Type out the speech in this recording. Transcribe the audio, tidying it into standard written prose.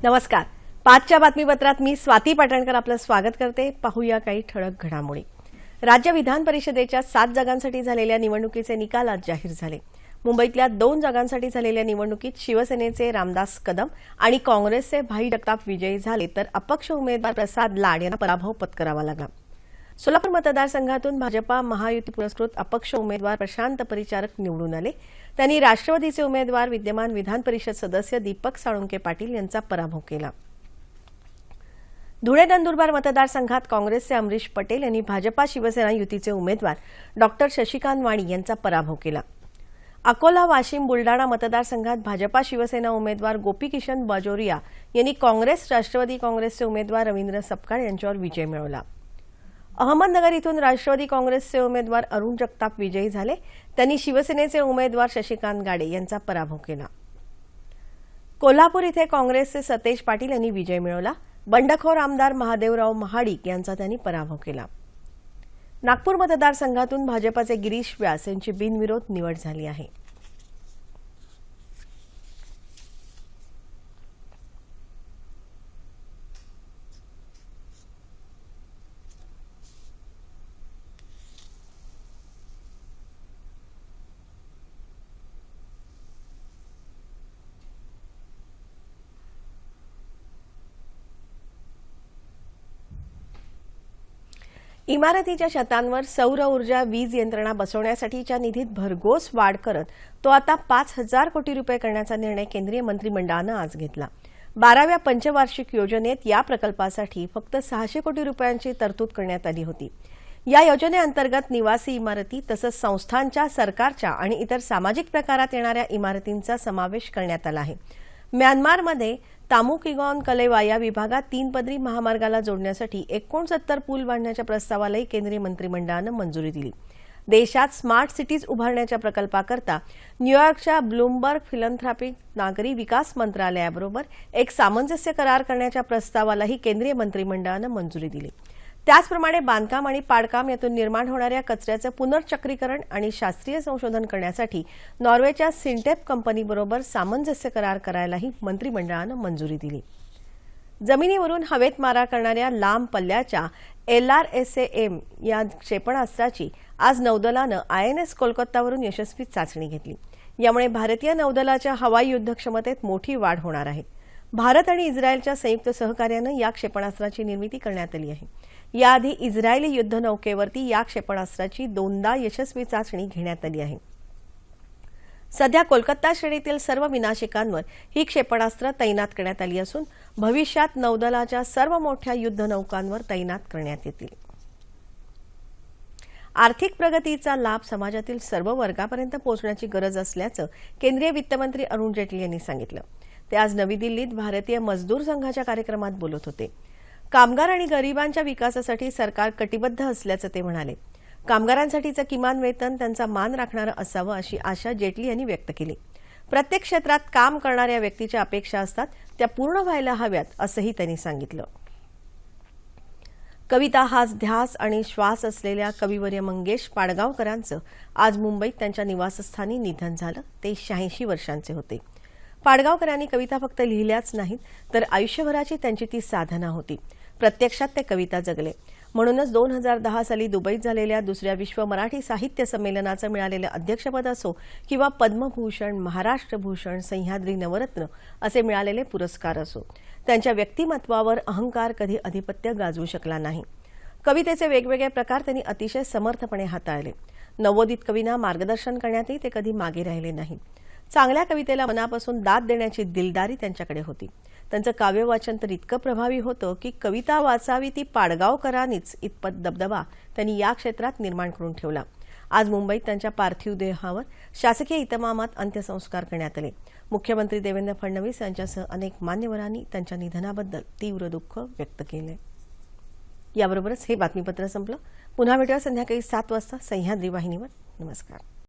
नमस्कार. 5च्या बातमीपत्रात मी स्वाती पाटणकर आपलं स्वागत करते. पाहूया काही ठळक घडामोडी. राज्य विधान परिषदेच्या 7 जागांसाठी झालेल्या निवडणुकीचे निकाल आज जाहीर झाले. मुंबईतल्या 2 जागांसाठी झालेल्या निवडणुकीत शिवसेनेचे रामदास कदम आणि काँग्रेसचे भाई जगताप विजयी झाले, तर अपक्ष उमेदवार प्रसाद लाड यांना पराभव पत्करावा लागला. सोलापूर मतदारसंघातून भाजपा महायुती पुरस्कृत अपक्ष उमेदवार प्रशांत परिचारक निवडून आले. त्यांनी राष्ट्रवादीचे उमेदवार विद्यमान विधान परिषद सदस्य दीपक साळुंके पाटील यांचा पराभव केला. धुळे नंदुरबार मतदारसंघात काँग्रेसचे अमरीश पटेल यांनी भाजपा शिवसेना युतीचे उमेदवार डॉक्टर शशिकांत वाणी यांचा पराभव केला. अकोला वाशिम बुलडाणा मतदारसंघात भाजपा शिवसेना उमेदवार गोपीकिशन बाजोरिया यांनी काँग्रेस राष्ट्रवादी काँग्रेसचे उमेदवार रवींद्र सपकाळ यांच्यावर विजय मिळवला. अहमदनगर इथून राष्ट्रवादी काँग्रेसचे उमेदवार अरुण जगताप विजयी झाले. त्यांनी शिवसेनेचे उमेदवार शशिकांत गाडे यांचा पराभव केला. कोल्हापूर इथे काँग्रेसचे सतेज पाटील यांनी विजय मिळवला. बंडखोर आमदार महादेवराव महाडिक यांचा त्यांनी पराभव केला. नागपूर मतदारसंघातून भाजपाचे गिरीश व्यास यांची बिनविरोध निवड झाली आहे. इमारतीच्या छतांवर सौर ऊर्जा वीज यंत्रणा बसवण्यासाठीच्या निधीत भरघोस वाढ करत तो आता 5,000 कोटी रुपये करण्याचा निर्णय केंद्रीय मंत्रिमंडळानं आज घेतला. 12व्या पंचवार्षिक योजनेत या प्रकल्पासाठी फक्त 600 कोटी रुपयांची तरतूद करण्यात आली होती. या योजनेअंतर्गत निवासी इमारती तसंच संस्थांच्या, सरकारच्या आणि इतर सामाजिक प्रकारात येणाऱ्या इमारतींचा समावेश करण्यात आला आहे. म्यानमारमध्ये तामुकिगॉन कलेवा या विभागात 3 पदरी महामार्गाला जोडण्यासाठी 69 पूल बांधण्याच्या प्रस्तावालाही केंद्रीय मंत्रिमंडळानं मंजुरी दिली. देशात स्मार्ट सिटीज उभारण्याच्या प्रकल्पाकरता न्यूयॉर्कच्या ब्लूमबर्ग फिलंथ्रॉपिक नागरी विकास मंत्रालयाबरोबर एक सामंजस्य करार करण्याच्या प्रस्तावालाही केंद्रीय मंत्रिमंडळानं मंजुरी दिली. त्याचप्रमाणे बांधकाम आणि पाडकाम यातून निर्माण होणाऱ्या कचऱ्याचं पुनर्चक्रीकरण आणि शास्त्रीय संशोधन करण्यासाठी नॉर्वेच्या सिंटेप कंपनीबरोबर सामंजस्य करार करायलाही मंत्रिमंडळानं मंजुरी दिली. जमिनीवरून हवेत मारा करणाऱ्या लांब पल्ल्याच्या LRSAM या क्षेपणास्त्राची आज नौदलानं INS कोलकातावरून यशस्वी चाचणी घेतली. यामुळे भारतीय नौदलाच्या हवाई युद्ध क्षमतेत मोठी वाढ होणार आहे. भारत आणि इस्रायलच्या संयुक्त सहकार्यानं या क्षेपणास्त्राची निर्मिती करण्यात आली आहे. याआधी इस्रायली युद्धनौकेवरती या क्षेपणास्त्राची 2दा यशस्वी चाचणी घेण्यात आली आहे. सध्या कोलकाता श्रेणीतील सर्व विनाशिकांवर ही क्षेपणास्त्र तैनात करण्यात आली असून भविष्यात नौदलाच्या सर्व मोठ्या युद्धनौकांवर तैनात करण्यात येतील. आर्थिक प्रगतीचा लाभ समाजातील सर्व वर्गापर्यंत पोहोचण्याची गरज असल्याचं केंद्रीय वित्तमंत्री अरुण जेटली यांनी सांगितलं. ते आज नवी दिल्लीत भारतीय मजदूर संघाच्या कार्यक्रमात बोलत होते. कामगार आणि गरिबांच्या विकासासाठी सरकार कटिबद्ध असल्याचं ते म्हणाले. कामगारांसाठीचं किमान वेतन त्यांचा मान राखणारं असावं अशी आशा जेटली यांनी व्यक्त केली. प्रत्येक क्षेत्रात काम करणाऱ्या व्यक्तीच्या अपेक्षा असतात, त्या पूर्ण व्हायला हव्यात असंही त्यांनी सांगितलं. कविता हाच ध्यास आणि श्वास असलेल्या कविवर्य मंगेश पाडगावकरांचं आज मुंबईत त्यांच्या निवासस्थानी निधन झालं. ते 86 वर्षांचे होते. पाडगावकरांनी कविता फक्त लिहिल्याच नाहीत, तर आयुष्यभराची त्यांची ती साधना होती. प्रत्यक्षात ते कविता जगले. म्हणूनच 2010 साली दुबईत झालेल्या 2ऱ्या विश्व मराठी साहित्य संमेलनाचं मिळालेलं अध्यक्षपद असो किंवा पद्मभूषण, महाराष्ट्रभूषण, सह्याद्री नवरत्न असे मिळालेले पुरस्कार असो, त्यांच्या व्यक्तिमत्वावर अहंकार कधी अधिपत्य गाजवू शकला नाही. कवितेचे वेगवेगळे प्रकार त्यांनी अतिशय समर्थपणे हाताळले. नवोदित कवींना मार्गदर्शन करण्यातही ते कधी मागे राहिले नाहीत. चांगल्या कवितेला मनापासून दाद देण्याची दिलदारी त्यांच्याकडे होती. त्यांचं काव्यवाचन तर इतकं प्रभावी होतं की कविता वाचावी ती पाडगावकरांनीच इतपत दबदबा त्यांनी या क्षेत्रात निर्माण करून ठेवला. आज मुंबईत त्यांच्या पार्थिव देहावर शासकीय इतमामात अंत्यसंस्कार करण्यात आले. मुख्यमंत्री देवेंद्र फडणवीस यांच्यासह अनेक मान्यवरांनी त्यांच्या निधनाबद्दल तीव्र दुःख व्यक्त केले. याबरोबरच हे बातमीपत्र संपलं. पुन्हा भेटूया संध्याकाळी 7 वाजता सह्याद्री वाहिनीवर. नमस्कार.